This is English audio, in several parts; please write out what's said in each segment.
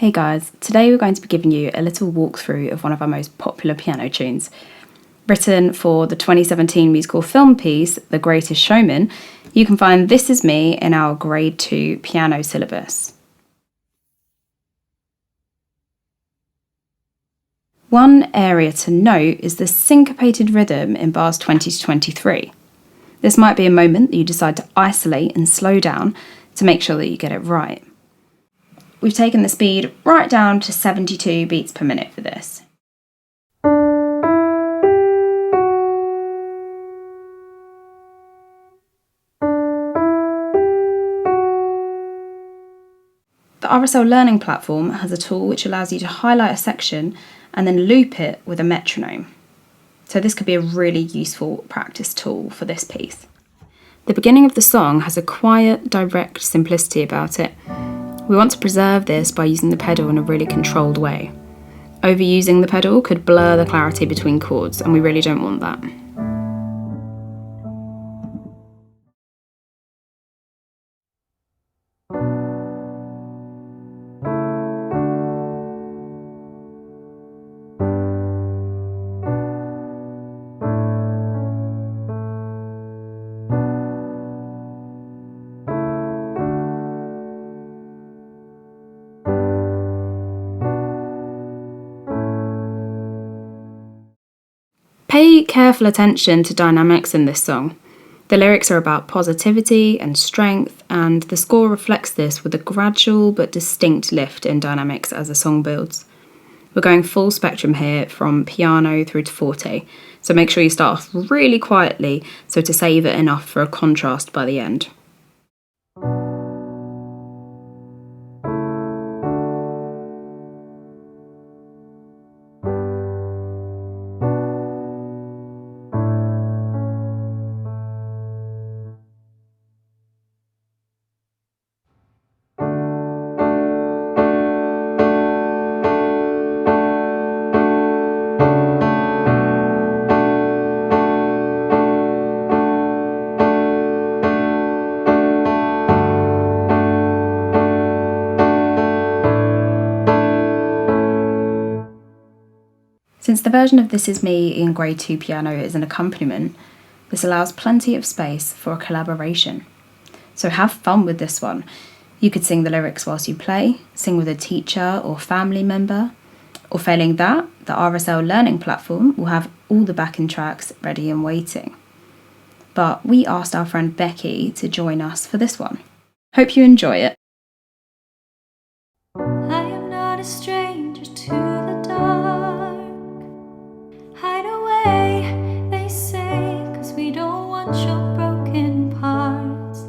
Hey guys, today we're going to be giving you a little walkthrough of one of our most popular piano tunes. Written for the 2017 musical film piece, The Greatest Showman, you can find This Is Me in our Grade 2 piano syllabus. One area to note is the syncopated rhythm in bars 20 to 23. This might be a moment that you decide to isolate and slow down to make sure that you get it right. We've taken the speed right down to 72 beats per minute for this. The RSL Learning Platform has a tool which allows you to highlight a section and then loop it with a metronome. So this could be a really useful practice tool for this piece. The beginning of the song has a quiet, direct simplicity about it. We want to preserve this by using the pedal in a really controlled way. Overusing the pedal could blur the clarity between chords, and we really don't want that. Pay careful attention to dynamics in this song. The lyrics are about positivity and strength, and the score reflects this with a gradual but distinct lift in dynamics as the song builds. We're going full spectrum here from piano through to forte, so make sure you start off really quietly so to save it enough for a contrast by the end. Since the version of This Is Me in Grade 2 piano is an accompaniment, this allows plenty of space for a collaboration. So have fun with this one. You could sing the lyrics whilst you play, sing with a teacher or family member, or failing that, the RSL Learning Platform will have all the backing tracks ready and waiting. But we asked our friend Becky to join us for this one. Hope you enjoy it. I am not a stranger to the dark. Hide away, they say, 'cause we don't want your broken parts.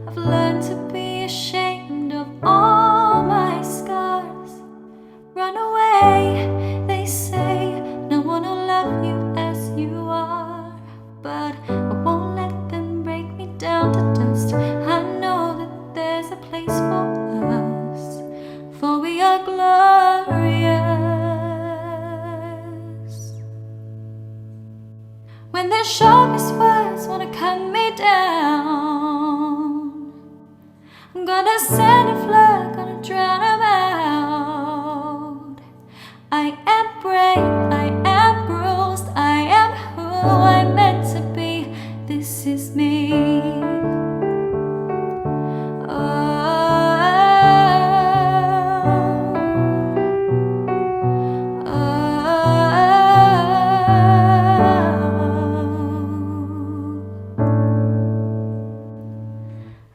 I've learned to be ashamed of all my scars. Run away, they say, no one will love you as you are. But I won't let them break me down to dust. I know that there's a place for us, for we are glorious. When their sharpest words wanna cut me down, I'm gonna send a flood, gonna drown them out. I am brave, I am bruised, I am who I'm meant to be. This is me.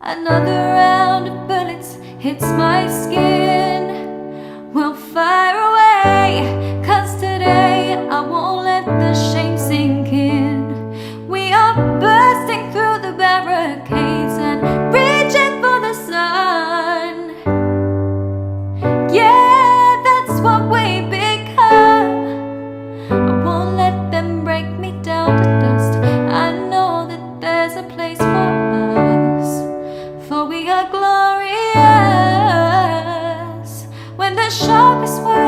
Another round of bullets hits my skin. We'll fire away, 'cause today I won't let the shame sink in. We are bursting through the barricades and reaching for the sun. Yeah, that's what we become. I won't let them break me down to dust. I know that there's a place for us, for we are glorious. When the sharpest words